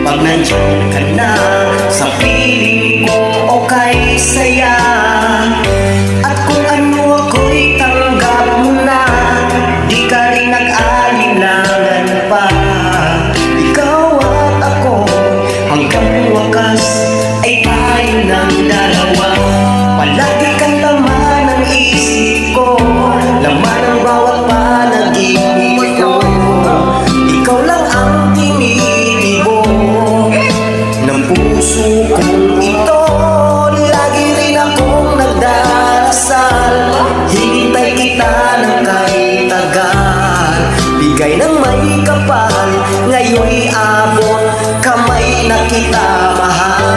Pag nandiyan ka na sa piling ko, okay saya. At kung ano ako'y tanggap mo na, di ka rin nag-alinlangan pa. Ikaw at ako, hanggang wakas ay tayo ng dalawa. Palagi kang laman ng isip ko, laman ng bawat panaginip ko. Ikaw lang ang puso kong ito, lagi rin akong nagdarasal. Hinintay kita ng kahit tagal, bigay ng may kapal. Ngayon'y abot kamay na kita mahal.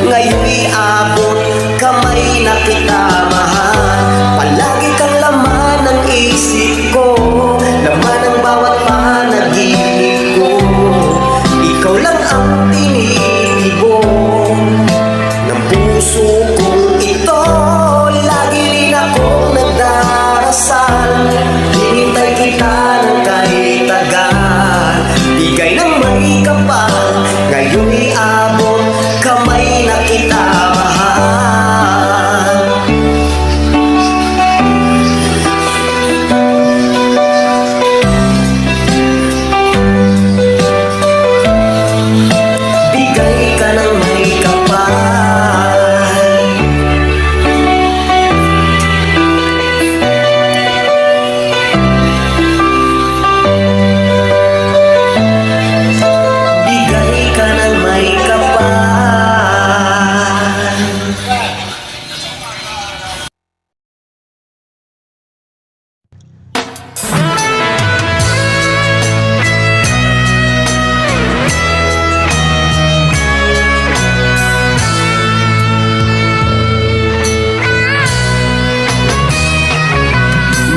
Ngayon'y abot kamay na kita mahal. Palagi kang laman ng isip ko, laman ng bawat panaginip ko. Ikaw lang ang tinitibok ng puso kong ito, lagi rin akong nagdarasal. Hinintay kita ng kahit tagal, bigay ng may kapal. Ngayon'y abot kamay na kita mahal. Bigay ka ng may kapal. Bigay ka ng may kapal.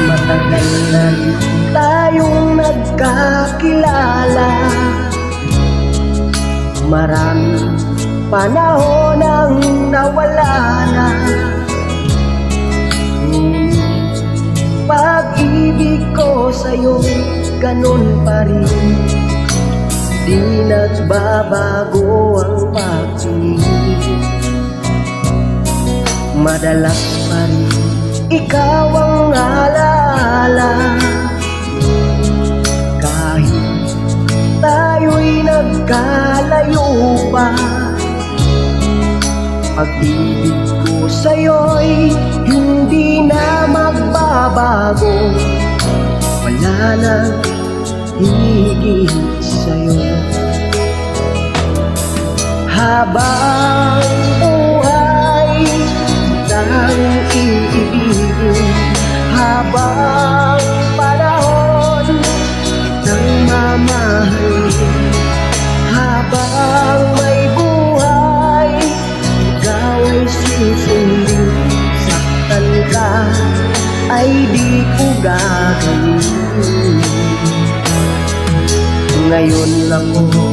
Matagal na tayong nagkakilala, maraming panahon ang nawala na. Pag-ibig ko sa'yo, ganun pa rin. Di nagbabago ang pag-ibig. Madalas pa rin ikaw ang alaala, kahit tayo'y nagkalayo pa. Pag-ibig ko sa'yo'y hindi na magbaba. sa'yo. Habang buhay kitang iibigin, habang panahon kitang mamahalin, habang may buhay ikaw ay susundin. Saktan ka ay di ko gagawin. Ngayon ako